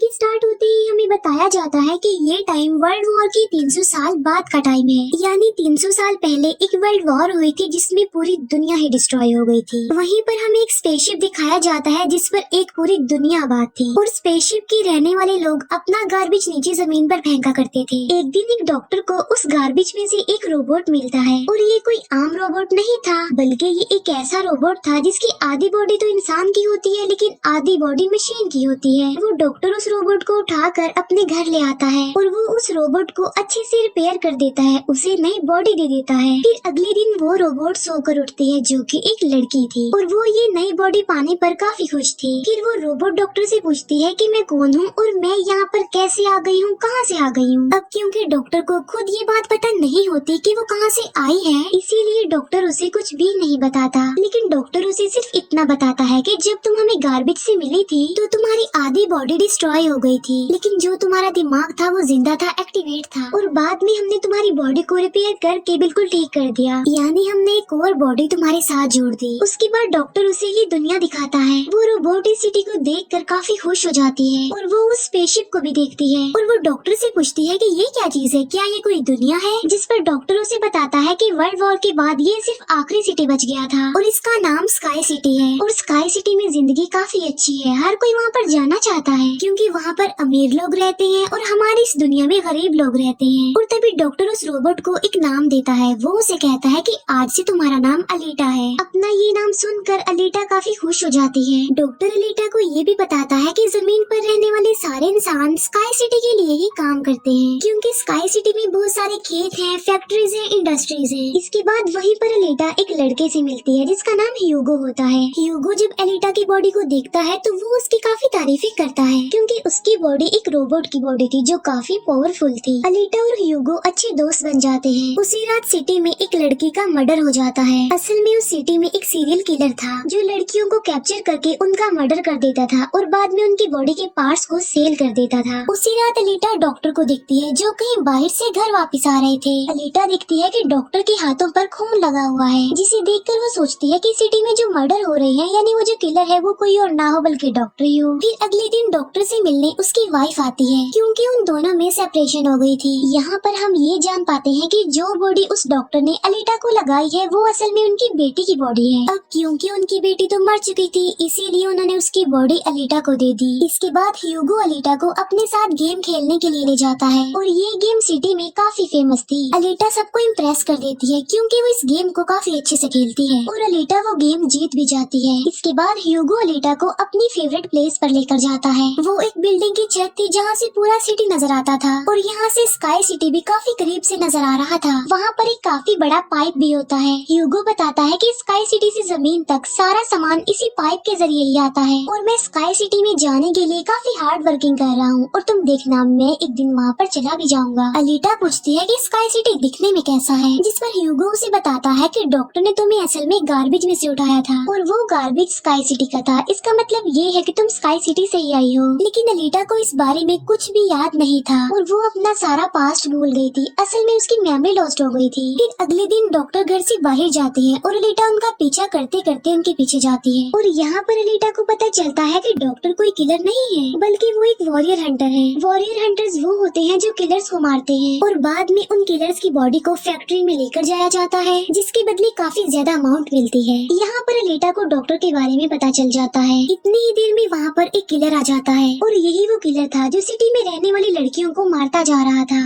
की स्टार्ट होते ही हमें बताया जाता है कि ये टाइम वर्ल्ड वॉर की 300 साल बाद का टाइम है। यानी 300 साल पहले एक वर्ल्ड वॉर हुई थी जिसमें पूरी दुनिया ही डिस्ट्रॉय हो गई थी। वहीं पर हमें एक स्पेसशिप दिखाया जाता है जिस पर एक पूरी दुनिया आबाद थी और स्पेसशिप के रहने वाले लोग अपना गार्बेज नीचे जमीन पर फेंका करते थे। एक दिन एक डॉक्टर को उस गार्बेज में से एक रोबोट मिलता है और ये कोई आम रोबोट नहीं था, बल्कि ये एक ऐसा रोबोट था जिसकी आधी बॉडी तो इंसान की होती है लेकिन आधी बॉडी मशीन की होती है। वो डॉक्टर उस रोबोट को उठाकर अपने घर ले आता है और वो उस रोबोट को अच्छे से रिपेयर कर देता है, उसे नई बॉडी दे देता है। फिर अगले दिन वो रोबोट सोकर उठती है जो कि एक लड़की थी और वो ये नई बॉडी पाने पर काफी खुश थी। फिर वो रोबोट डॉक्टर से पूछती है कि मैं कौन हूँ और मैं यहाँ पर कैसे आ गई हूँ, कहाँ से आ गई हूँ। अब क्योंकि डॉक्टर को खुद ये बात पता नहीं होती कि वो कहाँ से आई है, इसीलिए डॉक्टर उसे कुछ भी नहीं बताता। लेकिन डॉक्टर उसे सिर्फ इतना बताता है कि जब तुम हमें गार्बेज से मिली थी तो तुम्हारी आधी बॉडी डिस्ट्रॉय हो गई थी, लेकिन जो तुम्हारा दिमाग था वो जिंदा था, एक्टिवेट था, और बाद में हमने तुम्हारी बॉडी को रिपेयर करके बिल्कुल ठीक कर दिया। यानी हमने एक और बॉडी तुम्हारे साथ जोड़ दी। उसके बाद डॉक्टर उसे ये दुनिया दिखाता है। वो रोबोट इस सिटी को देखकर काफी खुश हो जाती है और वो उस स्पेसशिप को भी देखती है और वो डॉक्टर से पूछती है कि ये क्या चीज है, क्या ये कोई दुनिया है। जिस पर डॉक्टर उसे बताता है कि वर्ल्ड वॉर के बाद ये सिर्फ आखिरी सिटी बच गया था और इसका नाम स्काई सिटी है और स्काई सिटी में जिंदगी काफी अच्छी है, हर कोई वहाँ पर जाना चाहता है क्योंकि वहाँ पर अमीर लोग रहते हैं और हमारी इस दुनिया में गरीब लोग रहते हैं। और तभी डॉक्टर उस रोबोट को एक नाम देता है। वो उसे कहता है कि आज से तुम्हारा नाम अलीटा है। अपना ये नाम सुनकर अलीटा काफी खुश हो जाती है। डॉक्टर अलीटा को ये भी बताता है कि जमीन पर रहने वाले सारे इंसान स्काई सिटी के लिए ही काम करते हैं क्योंकि स्काई सिटी में बहुत सारे खेत हैं, फैक्ट्रीज हैं, इंडस्ट्रीज हैं। इसके बाद वहीं पर अलीटा एक लड़के से मिलती है जिसका नाम ह्यूगो होता है। ह्यूगो जब अलीटा की बॉडी को देखता है तो वो उसकी काफी तारीफें करता है क्योंकि उसकी बॉडी एक रोबोट की बॉडी थी जो काफी पावरफुल थी। अलीटा और ह्यूगो अच्छे दोस्त बन जाते हैं। उसी रात सिटी में एक लड़की का मर्डर हो जाता है। असल में उस सिटी में एक सीरियल किलर था जो लड़कियों को कैप्चर करके उनका मर्डर कर देता था और बाद में उनकी बॉडी के पार्ट्स को सेल कर देता था। उसी रात अलीटा डॉक्टर को देखती है जो कहीं बाहर से घर वापस आ रहे थे। अलीटा देखती है कि डॉक्टर के हाथों पर खून लगा हुआ है, जिसे देखकर वो सोचती है कि सिटी में जो मर्डर हो रहे हैं यानी वो जो किलर है वो कोई और ना हो बल्कि डॉक्टर ही हो। फिर अगले दिन डॉक्टर से मिलने उसकी वाइफ आती है क्योंकि उन दोनों में सेपरेशन हो गई थी। यहाँ पर हम ये जान पाते हैं कि जो बॉडी उस डॉक्टर ने अलीटा को लगाई है वो असल में उनकी बेटी की बॉडी है। अब क्योंकि उनकी बेटी तो मर चुकी थी इसीलिए उन्होंने उसकी बॉडी अलीटा को दे दी। इसके बाद ह्यूगो अलीटा को अपने साथ गेम खेलने के लिए ले जाता है और ये गेम सिटी में काफी फेमस थी। अलीटा सबको इम्प्रेस कर देती है क्योंकि वो इस गेम को काफी अच्छे से खेलती है और अलीटा वो गेम जीत भी जाती है। इसके बाद ह्यूगो अलीटा को अपनी फेवरेट प्लेस पर लेकर जाता है। वो एक बिल्डिंग की छत थी जहाँ से पूरा सिटी नजर आता था और यहाँ से स्काई सिटी भी काफी करीब से नजर आ रहा था। वहाँ पर एक काफी बड़ा पाइप भी होता है। ह्यूगो बताता है कि स्काई सिटी से जमीन तक सारा सामान इसी पाइप के जरिए ही आता है और मैं स्काई सिटी में जाने के लिए काफी हार्ड वर्किंग कर रहा हूँ और तुम देखना मैं एक दिन वहाँ पर चला भी जाऊंगा। अलीटा पूछती है कि स्काई सिटी दिखने में कैसा है, जिस पर ह्यूगो उसे बताता है कि डॉक्टर ने तुम्हें असल में गार्बेज में से उठाया था और वो गार्बेज स्काई सिटी का था। इसका मतलब ये है कि तुम स्काई सिटी से ही आई हो। लेकिन अलीटा को इस बारे में कुछ भी याद नहीं था और वो अपना सारा पास्ट भूल गई थी। असल में उसकी मेमोरी लॉस्ट हो गई थी। फिर अगले दिन डॉक्टर घर से बाहर जाते हैं और अलीटा उनका पीछा करते करते उनके पीछे जाती है और यहाँ पर अलीटा को पता चलता है कि डॉक्टर कोई किलर नहीं है बल्कि वो एक वॉरियर हंटर है। वॉरियर हंटर्स वो होते हैं जो किलर्स को मारते हैं और बाद में उन किलर्स की बॉडी को फैक्ट्री में लेकर जाया जाता है जिसके बदले काफी ज्यादा अमाउंट मिलती है। यहाँ पर अलीटा को डॉक्टर के बारे में पता चल जाता है। इतनी ही देर में वहाँ पर एक किलर आ जाता है और यही वो किलर था जो सिटी में रहने वाली लड़कियों को मारता जा रहा था।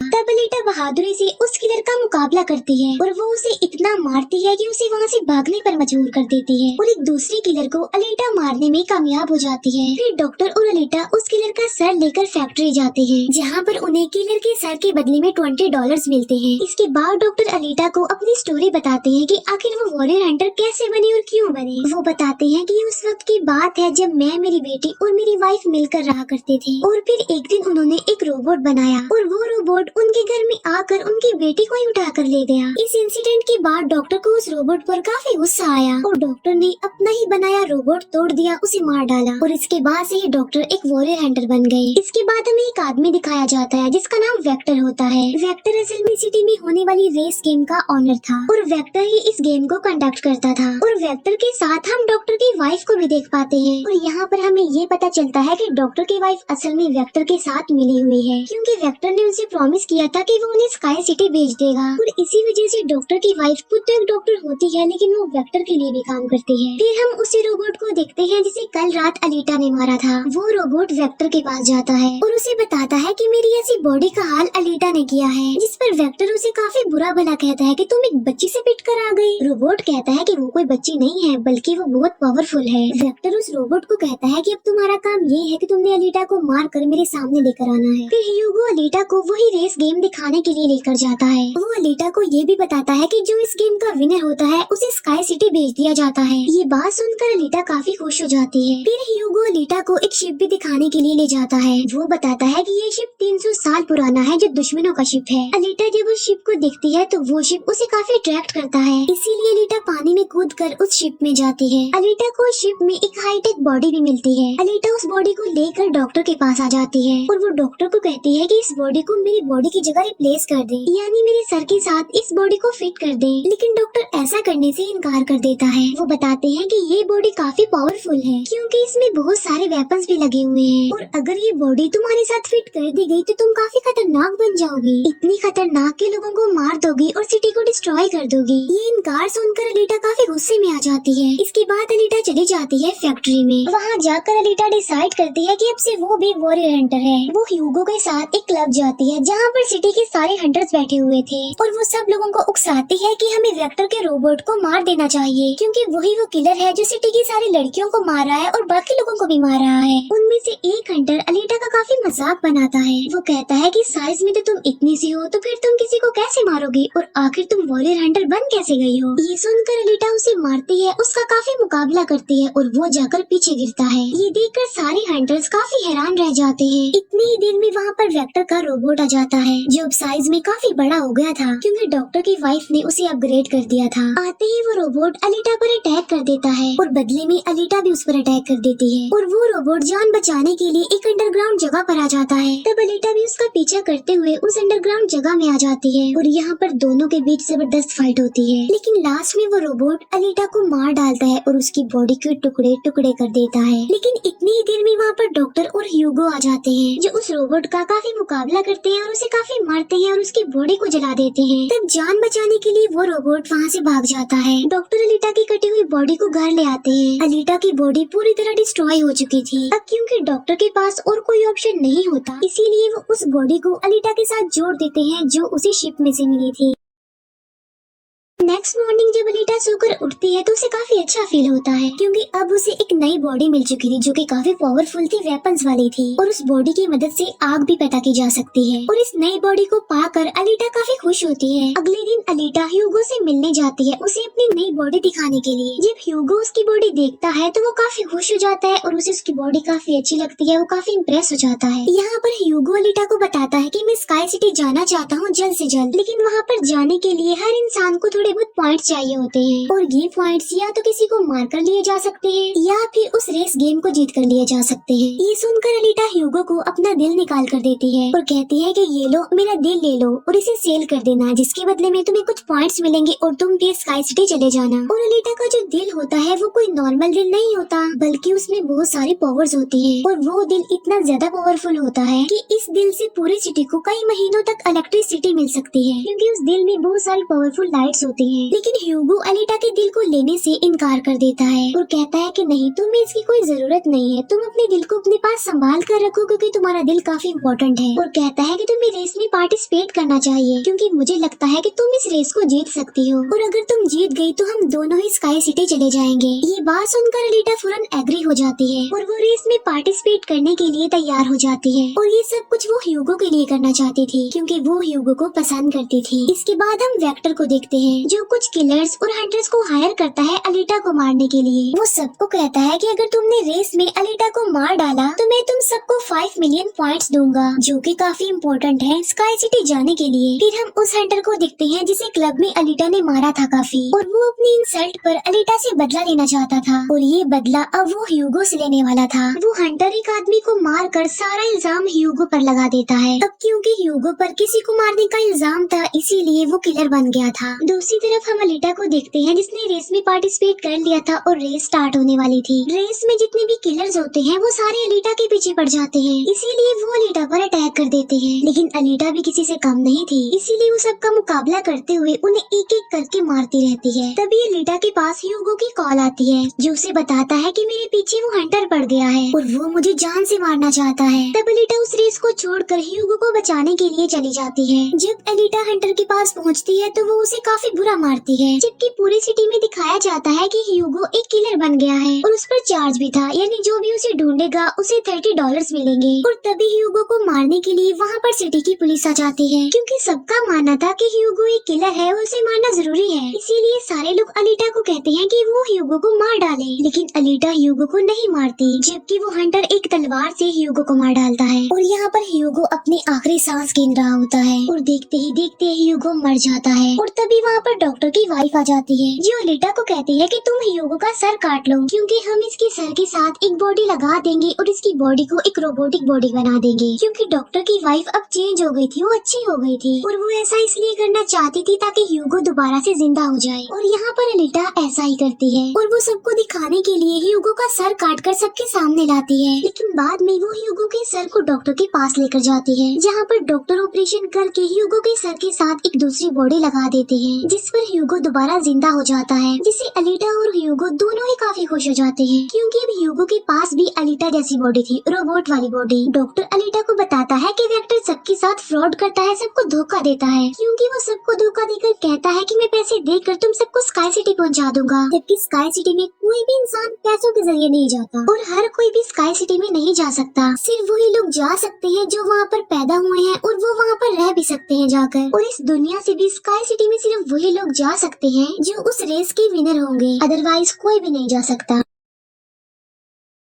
तब अलीटा बहादुरी से उस किलर का मुकाबला करती है और वो उसे इतना मारती है कि उसे वहाँ से भागने पर मजबूर कर देती है और एक दूसरे किलर को अलीटा मारने में कामयाब हो जाती है। फिर डॉक्टर और अलीटा उस किलर का सर लेकर फैक्ट्री जाते हैं जहाँ पर उन्हें किलर के सर के बदले में $20 मिलते हैं। इसके बाद डॉक्टर अलीटा को अपनी स्टोरी बताते हैं कि आखिर वो वॉरियर हंटर कैसे बनी और क्यों बनी। वो बताते हैं कि उस वक्त की बात है जब मैं, मेरी बेटी और मेरी वाइफ मिलकर रहा करते थे और फिर एक दिन उन्होंने एक रोबोट बनाया और वो रोबोट उनके उनके घर में आकर उनकी बेटी को ही उठा कर ले गया। इस इंसिडेंट के बाद डॉक्टर को उस रोबोट पर काफी गुस्सा आया और डॉक्टर ने अपना ही बनाया रोबोट तोड़ दिया, उसे मार डाला और इसके बाद से ये डॉक्टर एक वॉरियर हंटर बन गए। इसके बाद हमें एक आदमी दिखाया जाता है जिसका नाम वेक्टर होता है। वेक्टर असल में सिटी में होने वाली रेस गेम का ऑनर था और वेक्टर ही इस गेम को कंडक्ट करता था और वेक्टर के साथ हम डॉक्टर की वाइफ को भी देख पाते हैं और यहाँ पर हमें ये पता चलता है कि डॉक्टर की वाइफ असल में वेक्टर के साथ मिली हुई है, क्योंकि वेक्टर ने उनसे प्रॉमिस किया था कि वो उन्हें स्काई सिटी भेज देगा और इसी वजह से डॉक्टर की वाइफ खुद तो एक डॉक्टर होती है लेकिन वो वेक्टर के लिए भी काम करती है। फिर हम उसी रोबोट को देखते हैं जिसे कल रात अलीटा ने मारा था। वो रोबोट वेक्टर के पास जाता है और उसे बताता है कि मेरी ऐसी बॉडी का हाल अलीटा ने किया है, जिस पर वेक्टर उसे काफी बुरा भला कहता है कि तुम एक बच्ची से पिट कर आ गई। रोबोट कहता है कि वो कोई बच्ची नहीं है बल्कि वो बहुत पावरफुल है। वेक्टर उस रोबोट को कहता है कि अब तुम्हारा काम ये है कि तुमने अलीटा को मार कर मेरे सामने लेकर आना है। फिर ह्यूगो अलीटा को वही रेस गेम दिखाने के लिए लेकर जाता है। वो अलीटा को ये भी बताता है कि जो इस गेम का विनर होता है उसे स्काई सिटी भेज दिया जाता है। ये बात सुनकर अलीटा काफी खुश हो जाती है। फिर ह्यूगो अलीटा को एक शिप भी दिखाने के लिए ले जाता है। वो बताता है कि ये शिप 300 साल पुराना है जो दुश्मनों का शिप है। अलीटा जब उस शिप को देखती है तो वो शिप उसे काफी अट्रैक्ट करता है, इसीलिए अलीटा पानी में कूद कर उस शिप में जाती है। अलीटा को उस शिप में एक हाईटेक बॉडी भी मिलती है। अलीटा उस बॉडी को लेकर डॉक्टर के पास आ जाती है और वो डॉक्टर को कहती है कि इस बॉडी को मेरी बॉडी की जगह रिप्लेस कर दे, यानी मेरे सर के साथ इस बॉडी को फिट कर दे। लेकिन डॉक्टर ऐसा करने से इनकार कर देता है। वो बताते हैं कि ये बॉडी काफी पावरफुल है क्योंकि इसमें बहुत सारे वेपन्स भी लगे हुए हैं और अगर ये बॉडी तुम्हारे साथ फिट कर दी गई तो तुम काफी खतरनाक बन जाओगी। इतनी खतरनाक के लोगों को मार दोगी और सिटी को डिस्ट्रॉय कर दोगी। ये इनकार सुनकर अलीटा काफी गुस्से में आ जाती है। इसके बाद अलीटा चली जाती है फैक्ट्री में। वहाँ जाकर अलीटा डिसाइड करती है कि अब से वो भी वॉरियर हंटर है। वो ह्यूगो के साथ एक क्लब जाती है जहाँ पर सिटी के सारे हंटर्स बैठे हुए थे और वो सब लोगों को उकसाती है कि हमें वेक्टर के रोबोट को मार देना चाहिए क्योंकि वही वो किलर है जो सिटी की सारी लड़कियों को मार रहा है और बाकी लोगों को भी मार रहा है। उनमें से एक हंटर अलीटा का काफी मजाक बनाता है। वो कहता है कि साइज में तो तुम इतनी सी हो तो फिर तुम किसी को कैसे मारोगी और आखिर तुम वॉरियर हंटर बन कैसे गई हो। ये सुनकर अलीटा उसे मारती है, उसका काफी मुकाबला करती है और वो जाकर पीछे गिरता है। ये देखकर सारे हंटर्स काफी हैरान रह जाते हैं। इतनी ही देर में वहाँ पर वेक्टर का रोबोट आ जाता है जो अब साइज में काफी बड़ा हो गया था क्योंकि डॉक्टर की वाइफ ने उसे अपग्रेड कर दिया था। आते ही वो रोबोट अलीटा पर अटैक कर देता है और बदले में अलीटा भी उस पर अटैक कर देती है और वो रोबोट जान बचाने के लिए एक अंडरग्राउंड जगह पर आ जाता है। तब अलीटा भी उसका पीछा करते हुए उस अंडरग्राउंड जगह में आ जाती है और यहाँ पर दोनों के बीच जबरदस्त फाइट होती है। लेकिन लास्ट में वो रोबोट अलीटा को मार डालता है और उसकी बॉडी के टुकड़े टुकड़े कर देता है। लेकिन इतनी ही देर में वहाँ पर डॉक्टर और ह्यूगो आ जाते हैं जो उस रोबोट का काफी मुकाबला करते हैं और उसे काफी मारते हैं और उसकी बॉडी को जला देते हैं। तब जान बचाने के लिए वो रोबोट वहाँ से भाग जाता है। डॉक्टर अलीटा की कटी हुई बॉडी को घर ले आते हैं। अलीटा की बॉडी पूरी तरह डिस्ट्रॉय हो चुकी थी। अब क्योंकि डॉक्टर के पास और कोई ऑप्शन नहीं होता इसीलिए वो उस बॉडी को अलीटा के साथ जोड़ देते हैं जो उसी शिप में से मिली थी। नेक्स्ट मॉर्निंग जब अलीटा सोकर उठती है तो उसे काफी अच्छा फील होता है क्योंकि अब उसे एक नई बॉडी मिल चुकी थी जो कि काफी पावरफुल थी, वेपन्स वाली थी और उस बॉडी की मदद से आग भी पैदा की जा सकती है और इस नई बॉडी को पाकर अलीटा काफी खुश होती है। अगले दिन अलीटा ह्यूगो से मिलने जाती है उसे अपनी नई बॉडी दिखाने के लिए। जब ह्यूगो उसकी बॉडी देखता है तो वो काफी खुश हो जाता है और उसे उसकी बॉडी काफी अच्छी लगती है। वो काफी इम्प्रेस हो जाता है। यहाँ पर ह्यूगो अलीटा को बताता है कि मैं स्काई सिटी जाना चाहता हूँ जल्द से जल्द, लेकिन वहाँ पर जाने के लिए हर इंसान को थोड़े बहुत पॉइंट्स चाहिए होते हैं और ये पॉइंट्स या तो किसी को मार कर लिए जा सकते हैं या फिर उस रेस गेम को जीत कर लिए जा सकते हैं। ये सुनकर अलीटा ह्यूगो को अपना दिल निकाल कर देती है और कहती है कि ये लो मेरा दिल ले लो और इसे सेल कर देना, जिसके बदले में तुम्हें कुछ पॉइंट्स मिलेंगे और तुम फिर स्काई सिटी चले जाना। और अलीटा का जो दिल होता है वो कोई नॉर्मल दिल नहीं होता बल्कि उसमें बहुत सारी पावर्स होती है और वो दिल इतना ज्यादा पावरफुल होता है कि इस दिल से पूरी सिटी को कई महीनों तक इलेक्ट्रिसिटी मिल सकती है क्योंकि उस दिल में बहुत सारी पावरफुल लाइट्स होती है। लेकिन ह्यूगो अलीटा के दिल को लेने से इनकार कर देता है और कहता है कि नहीं, तुम्हें इसकी कोई जरूरत नहीं है, तुम अपने दिल को अपने पास संभाल कर रखो क्योंकि तुम्हारा दिल काफी इम्पोर्टेंट है। और कहता है कि तुम्हें रेस में पार्टिसिपेट करना चाहिए क्योंकि मुझे लगता है कि तुम इस रेस को जीत सकती हो और अगर तुम जीत गई तो हम दोनों ही स्काई सिटी चले जाएंगे। ये बात सुनकर अलीटा फौरन एग्री हो जाती है और वो रेस में पार्टिसिपेट करने के लिए तैयार हो जाती है और ये सब कुछ वो ह्यूगो के लिए करना चाहती थी क्योंकि वो ह्यूगो को पसंद करती थी। इसके बाद हम वेक्टर को देखते हैं जो कुछ किलर्स और हंटर्स को हायर करता है अलीटा को मारने के लिए। वो सबको कहता है कि अगर तुमने रेस में अलीटा को मार डाला तो मैं तुम सबको 5 मिलियन पॉइंट्स दूंगा, जो कि काफी इम्पोर्टेंट है स्काई सिटी जाने के लिए। फिर हम उस हंटर को देखते हैं जिसे क्लब में अलीटा ने मारा था काफी, और वो अपनी इंसल्ट पर अलीटा से बदला लेना चाहता था, और ये बदला अब वो ह्यूगो से लेने वाला था। वो हंटर एक आदमी को मार कर सारा इल्जाम ह्यूगो पर लगा देता है। अब क्योंकि ह्यूगो पर किसी को मारने का इल्जाम था, इसीलिए वो किलर बन गया था। दूसरी तरफ हम अलीटा को देखते हैं जिसने रेस में पार्टिसिपेट कर लिया था और रेस स्टार्ट होने वाली थी। रेस में जितने भी किलर्स होते हैं वो सारे अलीटा के पीछे पड़ जाते हैं, इसीलिए वो अलीटा पर अटैक कर देते हैं। लेकिन अलीटा भी किसी से कम नहीं थी, इसीलिए वो सबका मुकाबला करते हुए उन्हें एक एक करके मारती रहती है। तभी अलीटा के पास ह्यूगो की कॉल आती है, जो उसे बताता है कि मेरे पीछे वो हंटर पड़ गया है और वो मुझे जान से मारना चाहता है। तब अलीटा उस रेस को छोड़कर ह्यूगो को बचाने के लिए चली जाती है। जब अलीटा हंटर के पास पहुंचती है तो वो उसे काफी बुरा मारती है, जबकि पूरी सिटी में दिखाया जाता है कि ह्यूगो एक किलर बन गया है और उस पर चार्ज भी था, यानी जो भी उसे ढूंढेगा उसे $30 मिलेंगे। और तभी ह्यूगो को मारने के लिए वहाँ पर सिटी की पुलिस आ जाती है, क्योंकि सबका मानना था कि ह्यूगो एक किलर है और उसे मारना जरूरी है। इसीलिए सारे लोग अलीटा को कहते हैं कि वो ह्यूगो को मार डाले, लेकिन अलीटा ह्यूगो को नहीं मारती, जबकि वो हंटर एक तलवार से ह्यूगो को मार डालता है। और यहाँ पर ह्यूगो अपनी आखिरी सांस गिन रहा होता है और देखते ही देखते ह्यूगो मर जाता है। और तभी वहाँ पर डॉक्टर की वाइफ आ जाती है, जो अलीटा को कहती है कि तुम ह्यूगो का सर काट लो, क्योंकि हम इसके सर के साथ एक बॉडी लगा देंगे और इसकी बॉडी को एक रोबोटिक बॉडी बना देंगे। क्योंकि डॉक्टर की वाइफ अब चेंज हो गई थी, वो अच्छी हो गई थी और वो ऐसा इसलिए करना चाहती थी ताकि ह्यूगो दोबारा से जिंदा हो जाए। और यहाँ पर अलीटा ऐसा ही करती है और वो सबको दिखाने के लिए ह्यूगो का सर काट कर सबके सामने लाती है। लेकिन बाद में वो ह्यूगो के सर को डॉक्टर के पास लेकर जाती है, जहाँ पर डॉक्टर ऑपरेशन करके ह्यूगो के सर के साथ एक दूसरी बॉडी लगा देते हैं, जिस पर ह्यूगो दोबारा जिंदा हो जाता है, जिससे अलीटा और ह्यूगो दोनों ही काफी खुश हो जाते हैं, क्योंकि अब ह्यूगो के पास भी अलीटा जैसी बॉडी थी, रोबोट वाली बॉडी। डॉक्टर अलीटा को बताता है कि वेक्टर सबके साथ फ्रॉड करता है, सबको धोखा देता है, क्योंकि वो सबको धोखा देकर कहता है कि मैं पैसे देकर तुम सबको स्काई सिटी पहुंचा दूंगा, जबकि स्काई सिटी में कोई भी इंसान पैसों के जरिए नहीं जाता और हर कोई भी स्काई सिटी में नहीं जा सकता। सिर्फ वही लोग जा सकते हैं जो वहाँ पर पैदा हुए हैं और वो वहाँ पर रह भी सकते हैं जाकर। और इस दुनिया से भी स्काई सिटी में सिर्फ वही लोग जा सकते हैं जो उस रेस के विनर होंगे, अदरवाइज कोई भी नहीं जा सकता।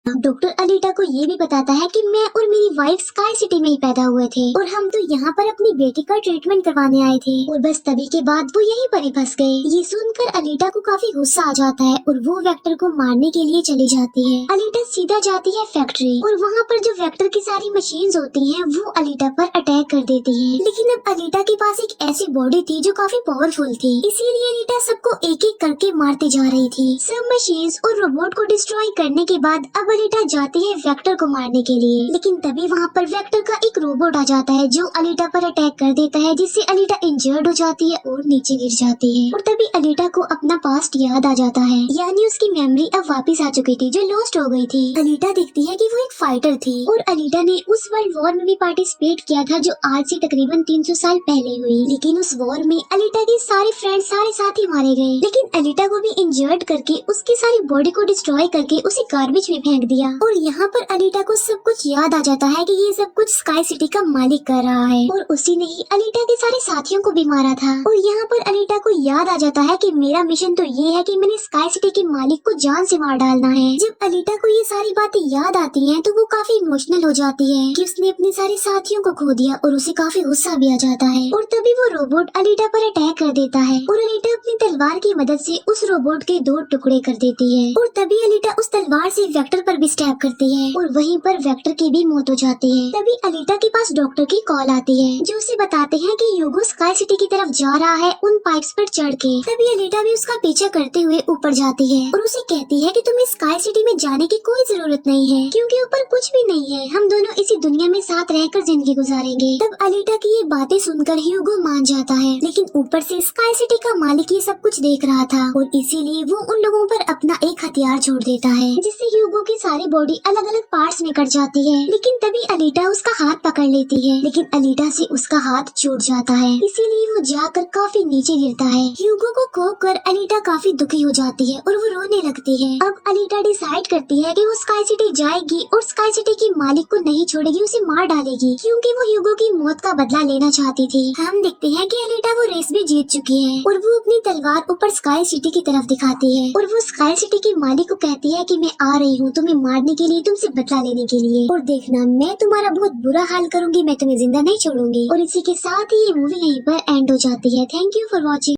डॉक्टर अलीटा को ये भी बताता है कि मैं और मेरी वाइफ स्काई सिटी में ही पैदा हुए थे और हम तो यहाँ पर अपनी बेटी का ट्रीटमेंट करवाने आए थे, और बस तभी के बाद वो यहीं पर ही फंस गए। ये सुनकर अलीटा को काफी गुस्सा आ जाता है और वो वेक्टर को मारने के लिए चली जाती है। अलीटा सीधा जाती है फैक्ट्री और वहाँ पर जो वेक्टर की सारी मशीन्स होती हैं वो अलीटा पर अटैक कर देती हैं। लेकिन अब अलीटा के पास एक ऐसी बॉडी थी जो काफी पावरफुल थी, इसीलिए अलीटा सबको एक एक करके मारती जा रही थी। सब मशीन्स और रोबोट को डिस्ट्रॉय करने के बाद अब अलीटा जाती है वेक्टर को मारने के लिए, लेकिन तभी वहाँ पर वेक्टर का एक रोबोट आ जाता है जो अलीटा पर अटैक कर देता है, जिससे अलीटा इंजर्ड हो जाती है और नीचे गिर जाती है। और तभी अलीटा को अपना पास्ट याद आ जाता है, यानी उसकी मेमोरी अब वापस आ चुकी थी जो लॉस्ट हो गई थी। अलीटा देखती है कि वो एक फाइटर थी और अलीटा ने उस वर्ल्ड वॉर में भी पार्टिसिपेट किया था जो आज से तकरीबन 300 साल पहले हुई। लेकिन उस वॉर में अलीटा के सारे फ्रेंड सारे साथी मारे गए, लेकिन अलीटा को भी इंजर्ड करके उसकी सारी बॉडी को डिस्ट्रॉय करके उसे गार्बेज में फेंक दिया। और यहाँ पर अलीटा को सब कुछ याद आ जाता है कि ये सब कुछ स्काई सिटी का मालिक कर रहा है और उसी ने ही अलीटा के सारे साथियों को भी मारा था। और यहाँ पर अलीटा को याद आ जाता है कि मेरा मिशन तो ये है कि मैंने स्काई सिटी के मालिक को जान से मार डालना है। जब अलीटा को ये सारी बातें याद आती हैं तो वो काफी इमोशनल हो जाती है कि उसने अपने सारे साथियों को खो दिया और उसे काफी गुस्सा भी आ जाता है। और तभी वो रोबोट अलीटा पर अटैक कर देता है और अलीटा अपनी तलवार की मदद से उस रोबोट के 2 टुकड़े कर देती है। और तभी अलीटा उस तलवार से वेक्टर पर भी स्टैब करती है और वहीं पर वेक्टर की भी मौत हो जाती है। तभी अलीटा के पास डॉक्टर की कॉल आती है, जो उसे बताते हैं कि ह्यूगो स्काई सिटी की तरफ जा रहा है उन पाइप्स पर चढ़ के। तभी अलीटा भी उसका पीछा करते हुए ऊपर जाती है और उसे कहती है कि तुम्हें स्काई सिटी में जाने की कोई जरूरत नहीं है, क्योंकि ऊपर कुछ भी नहीं है, हम दोनों इसी दुनिया में साथ रहकर जिंदगी गुजारेंगे। तब अलीटा की ये बातें सुनकर ह्यूगो मान जाता है, लेकिन ऊपर से स्काई सिटी का मालिक ये सब कुछ देख रहा था और इसीलिए वो उन लोगों पर अपना एक हथियार छोड़ देता है, जिससे ह्यूगो की सारी बॉडी अलग अलग पार्ट्स में कट जाती है। लेकिन तभी अलीटा उसका हाथ पकड़ लेती है, लेकिन अलीटा से उसका हाथ छूट जाता है, इसीलिए वो जाकर काफी नीचे गिरता है। ह्यूगो को खोकर अलीटा काफी दुखी हो जाती है और वो रोने लगती है। अब अलीटा डिसाइड करती है कि वो स्काई सिटी जाएगी और स्काई सिटी की मालिक को नहीं छोड़ेगी, उसे मार डालेगी, क्योंकि वो ह्यूगो की मौत का बदला लेना चाहती थी। हम देखते हैं कि अलीटा वो रेस भी जीत चुकी है और वो अपनी तलवार ऊपर स्काई सिटी की तरफ दिखाती है और वो स्काई सिटी के मालिक को कहती है कि मैं आ रही हूँ, तुम्हें तुम्हें मारने के लिए, तुमसे बदला लेने के लिए। और देखना मैं तुम्हारा बहुत बुरा हाल करूंगी, मैं तुम्हें जिंदा नहीं छोड़ूंगी। और इसी के साथ ही ये मूवी यहीं पर एंड हो जाती है। Thank you for watching.